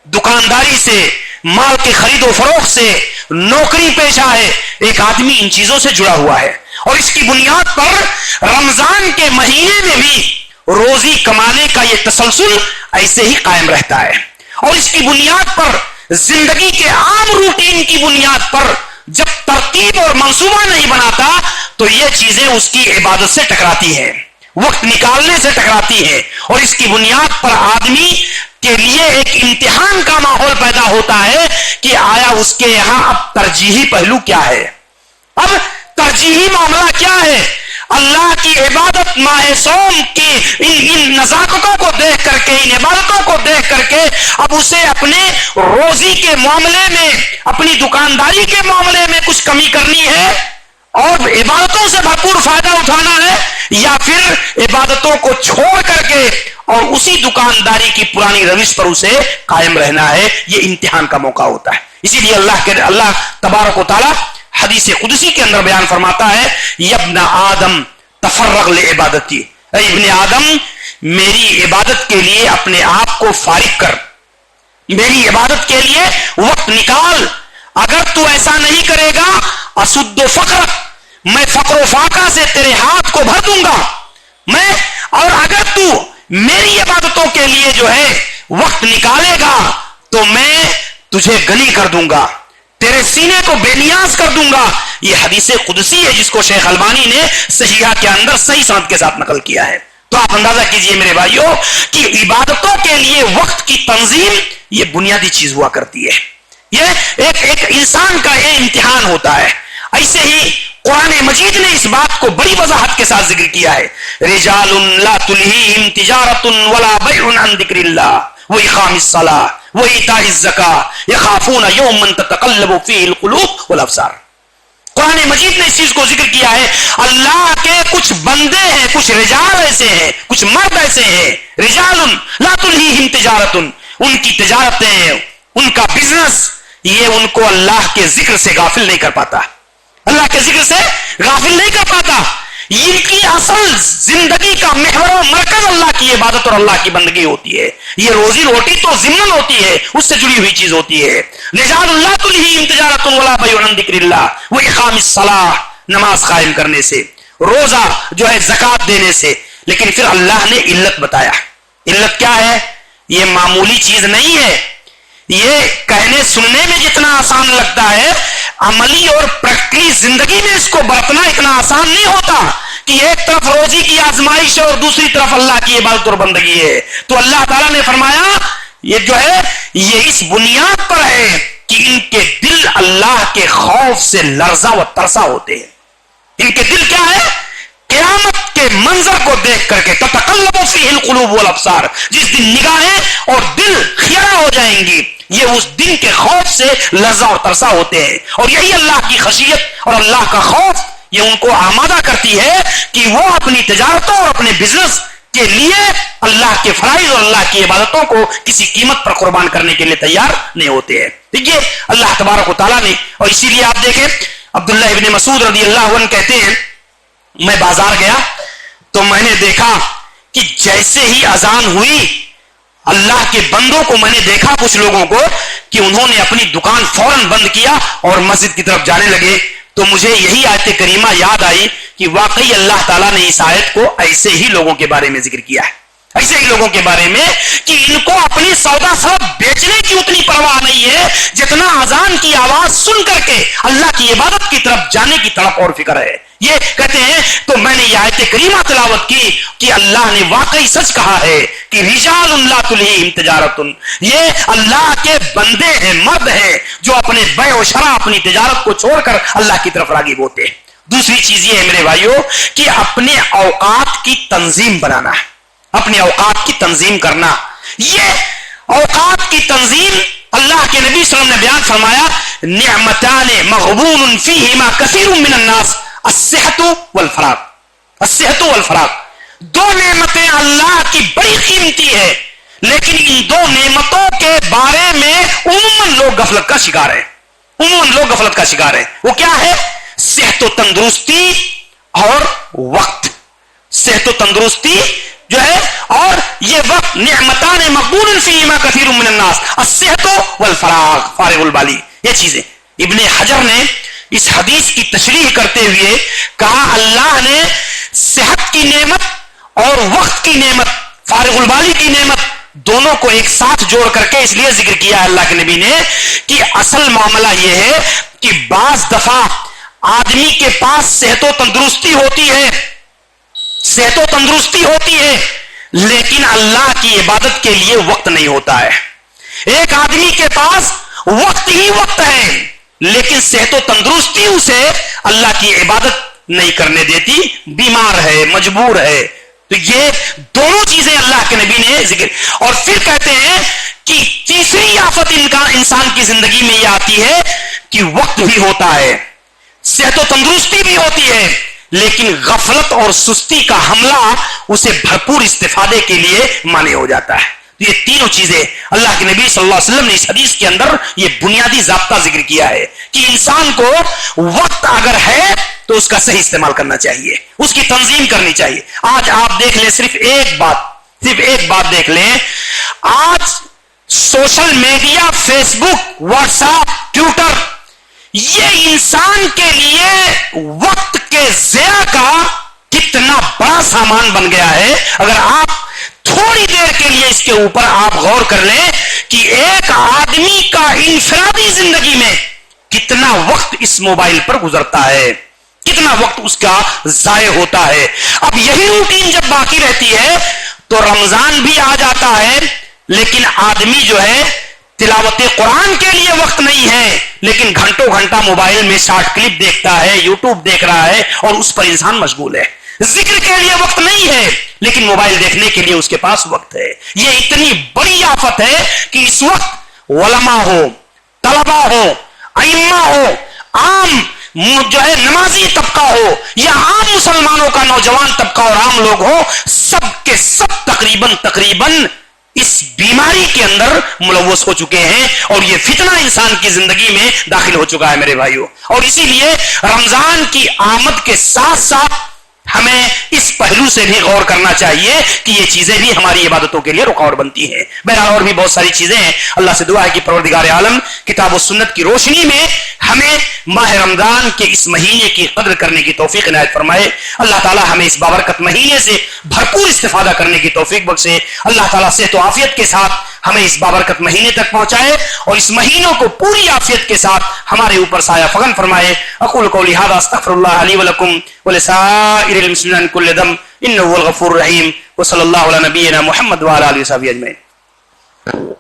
دکانداری سے, مال کے خرید و فروخت سے, نوکری پیشہ ہے. ایک آدمی ان چیزوں سے جڑا ہوا ہے, اور اس کی بنیاد پر رمضان کے مہینے میں بھی روزی کمانے کا یہ تسلسل ایسے ہی قائم رہتا ہے. اور اس کی بنیاد پر, زندگی کے عام روٹین کی بنیاد پر جب ترتیب اور منصوبہ نہیں بناتا تو یہ چیزیں اس کی عبادت سے ٹکراتی ہیں, وقت نکالنے سے ٹکراتی ہیں, اور اس کی بنیاد پر آدمی کے لیے ایک امتحان کا ماحول پیدا ہوتا ہے کہ آیا اس کے یہاں اب ترجیحی پہلو کیا ہے. اب ترجیحی معاملہ کیا ہے؟ اللہ کی عبادت ماہ صوم کی ان نزاکتوں کو دیکھ کر کے, ان عبادتوں کو دیکھ کر کے اب اسے اپنے روزی کے معاملے میں, اپنی دکانداری کے معاملے میں کچھ کمی کرنی ہے اور عبادتوں سے بھرپور فائدہ اٹھانا ہے, یا پھر عبادتوں کو چھوڑ کر کے اور اسی دکانداری کی پرانی روش پر اسے قائم رہنا ہے. یہ امتحان کا موقع ہوتا ہے. اسی لیے اللہ تبارک و تعالی حدیث قدسی کے اندر بیان فرماتا ہے, یبن آدم تفرغ لعبادتی, اے ابن آدم میری عبادت کے لیے اپنے آپ کو فارغ کر, میری عبادت کے لیے وقت نکال. اگر تو ایسا نہیں کرے گا اسد و فقر, میں فقر و فاقہ سے تیرے ہاتھ کو بھر دوں گا میں, اور اگر تو میری عبادتوں کے لیے جو ہے وقت نکالے گا تو میں تجھے غنی کر دوں گا, تیرے سینے کو بے نیاز کر دوں گا. یہ حدیث قدسی ہے جس کو شیخ البانی نے صحیحہ کے اندر صحیح سند کے ساتھ نقل کیا ہے. تو آپ اندازہ کیجئے میرے بھائیوں کہ عبادتوں کے لیے وقت کی تنظیم یہ بنیادی چیز ہوا کرتی ہے. یہ ایک انسان کا یہ امتحان ہوتا ہے. ایسے ہی قرآن مجید نے اس بات کو بڑی وضاحت کے ساتھ ذکر کیا ہے, رجال لا تلہیہم تجارت ولا بیع عن ذکر اللہ واقام الصلاۃ وایتاء الزکاۃ یخافون یوما تتقلب فیہ القلوب والابصار. قرآن مجید نے اس چیز کو ذکر کیا ہے. اللہ کے کچھ بندے ہیں, کچھ رجال ایسے ہیں, کچھ مرد ایسے ہیں, رجال لا تلہیہم تجارت, ان کی تجارتیں, ان کا بزنس یہ ان کو اللہ کے ذکر سے غافل نہیں کر پاتا, اللہ کے ذکر سے غافل نہیں کر پاتا. ان کی اصل زندگی کا محور و مرکز اللہ کی عبادت اور اللہ کی بندگی ہوتی ہے. یہ روزی روٹی تو ضمن ہوتی ہے, اس سے جڑی ہوئی چیز ہوتی ہے. رجال اللہ تلہیہم تجارت ولا بیع عن ذکر اللہ واقام الصلاۃ, نماز قائم کرنے سے, روزہ جو ہے زکات دینے سے. لیکن پھر اللہ نے علت بتایا. علت کیا ہے؟ یہ معمولی چیز نہیں ہے. یہ کہنے سننے میں جتنا آسان لگتا ہے, عملی اور پریکٹیکلی زندگی میں اس کو برتنا اتنا آسان نہیں ہوتا کہ ایک طرف روزی کی آزمائش ہے اور دوسری طرف اللہ کی عبادت اور بندگی ہے. تو اللہ تعالیٰ نے فرمایا یہ جو ہے یہ اس بنیاد پر ہے کہ ان کے دل اللہ کے خوف سے لرزا و ترسا ہوتے ہیں. ان کے دل کیا ہے؟ قیامت کے منظر کو دیکھ کر کے تتقلب فیہ القلوب والابصار, جس دن نگاہیں اور دل خیرہ ہو جائیں گی, یہ اس دن کے خوف سے لرزا اور ترسا ہوتے ہیں. اور یہی اللہ کی خشیت اور اللہ کا خوف یہ ان کو آمادہ کرتی ہے کہ وہ اپنی تجارتوں اور اپنے بزنس کے لیے اللہ کے فرائض اور اللہ کی عبادتوں کو کسی قیمت پر قربان کرنے کے لیے تیار نہیں ہوتے ہیں. دیکھیے اللہ تبارک و تعالیٰ نے, اور اسی لیے آپ دیکھیں عبداللہ ابن مسعود رضی اللہ عنہ کہتے ہیں میں بازار گیا تو میں نے دیکھا کہ جیسے ہی اذان ہوئی اللہ کے بندوں کو میں نے دیکھا, کچھ لوگوں کو, کہ انہوں نے اپنی دکان فوراً بند کیا اور مسجد کی طرف جانے لگے. تو مجھے یہی آیت کریمہ یاد آئی کہ واقعی اللہ تعالیٰ نے اس آیت کو ایسے ہی لوگوں کے بارے میں ذکر کیا ہے, ایسے ہی لوگوں کے بارے میں کہ ان کو اپنی سودا سب بیچنے کی اتنی پرواہ نہیں ہے جتنا اذان کی آواز سن کر کے اللہ کی عبادت کی طرف جانے کی تڑپ اور فکر ہے. یہ کہتے ہیں تو میں نے یہ آیت کریمہ تلاوت کی کہ اللہ نے واقعی سچ کہا ہے کہ رجال لا تلہیہم تجارت, یہ اللہ کے بندے ہیں, مرد ہیں جو اپنے بیع و شراء, اپنی تجارت کو چھوڑ کر اللہ کی طرف راغب ہوتے ہیں. دوسری چیز یہ ہے میرے بھائیوں کہ اپنے اوقات کی تنظیم بنانا, اپنے اوقات کی تنظیم کرنا. یہ اوقات کی تنظیم اللہ کے نبی صلی اللہ علیہ وسلم نے بیان فرمایا نعمتان مغبون فیہما کثیر من الناس الصحت والفراغ. الصحت والفراغ، دو نعمتیں اللہ کی بڑی قیمتی ہے، لیکن ان دو نعمتوں کے بارے میں عموماً لوگ غفلت کا شکار ہیں. عموماً لوگ غفلت کا شکار ہیں. وہ کیا ہے؟ صحت و تندرستی اور وقت. صحت و تندرستی جو ہے اور یہ وقت. نعمتان مقبول فیہما کثیر من الناس الصحت والفراغ، فارغ البالی. یہ چیزیں ابن حجر نے اس حدیث کی تشریح کرتے ہوئے کہا اللہ نے صحت کی نعمت اور وقت کی نعمت، فارغ البالی کی نعمت، دونوں کو ایک ساتھ جوڑ کر کے اس لیے ذکر کیا ہے اللہ کے نبی نے کہ اصل معاملہ یہ ہے کہ بعض دفعہ آدمی کے پاس صحت و تندرستی ہوتی ہے، صحت و تندرستی ہوتی ہے، لیکن اللہ کی عبادت کے لیے وقت نہیں ہوتا ہے. ایک آدمی کے پاس وقت ہی وقت ہے، لیکن صحت و تندرستی اسے اللہ کی عبادت نہیں کرنے دیتی، بیمار ہے، مجبور ہے. تو یہ دونوں چیزیں اللہ کے نبی نے ذکر. اور پھر کہتے ہیں کہ تیسری آفت انسان کی زندگی میں یہ آتی ہے کہ وقت بھی ہوتا ہے، صحت و تندرستی بھی ہوتی ہے، لیکن غفلت اور سستی کا حملہ اسے بھرپور استفادے کے لیے مانع ہو جاتا ہے. یہ تینوں چیزیں اللہ کے نبی صلی اللہ علیہ وسلم نے اس حدیث کے اندر یہ بنیادی ضابطہ ذکر کیا ہے کہ انسان کو وقت اگر ہے تو اس کا صحیح استعمال کرنا چاہیے، اس کی تنظیم کرنی چاہیے. آج آپ دیکھ لیں، صرف ایک بات دیکھ لیں. آج سوشل میڈیا، فیس بک، واٹس ایپ، ٹویٹر، یہ انسان کے لیے وقت کے ضیاع کا کتنا بڑا سامان بن گیا ہے. اگر آپ تھوڑی دیر کے لیے اس کے اوپر آپ غور کر لیں کہ ایک آدمی کا انفرادی زندگی میں کتنا وقت اس موبائل پر گزرتا ہے، کتنا وقت اس کا ضائع ہوتا ہے. اب یہی روٹین جب باقی رہتی ہے تو رمضان بھی آ جاتا ہے، لیکن آدمی جو ہے تلاوت قرآن کے لیے وقت نہیں ہے، لیکن گھنٹوں گھنٹہ موبائل میں شارٹ کلپ دیکھتا ہے، یوٹیوب دیکھ رہا ہے اور اس پر انسان مشغول ہے. ذکر کے لیے وقت نہیں ہے، لیکن موبائل دیکھنے کے لیے اس کے پاس وقت ہے. یہ اتنی بڑی آفت ہے کہ اس وقت علماء ہو، طلباء ہو، ائمہ ہو، عام جو ہے نمازی طبقہ ہو یا عام مسلمانوں کا نوجوان طبقہ اور عام لوگ ہو، سب کے سب تقریباً اس بیماری کے اندر ملوث ہو چکے ہیں اور یہ فتنہ انسان کی زندگی میں داخل ہو چکا ہے میرے بھائیوں. اور اسی لیے رمضان کی آمد کے ساتھ ساتھ ہمیں اس پہلو سے بھی غور کرنا چاہیے کہ یہ چیزیں بھی ہماری عبادتوں کے لیے رکاوٹ بنتی ہیں. بہرحال اور بھی بہت ساری چیزیں ہیں. اللہ سے دعا ہے کہ پروردگار عالم کتاب و سنت کی روشنی میں ہمیں ماہ رمضان کے اس مہینے کی قدر کرنے کی توفیق عنایت فرمائے. اللہ تعالی ہمیں اس بابرکت مہینے سے بھرپور استفادہ کرنے کی توفیق بخشے. اللہ تعالی صحت و عافیت کے ساتھ ہمیں اس بابرکت مہینے تک پہنچائے اور اس مہینوں کو پوری عافیت کے ساتھ ہمارے اوپر سایہ فغن فرمائے. اقول قولی ھذا استغفر اللہ لی ولکم ولسائر المسلمین من کل ذنب انه هو الغفور الرحیم. وصلی اللہ علی نبینا محمد وعلی آلہ وصحبہ اجمعین.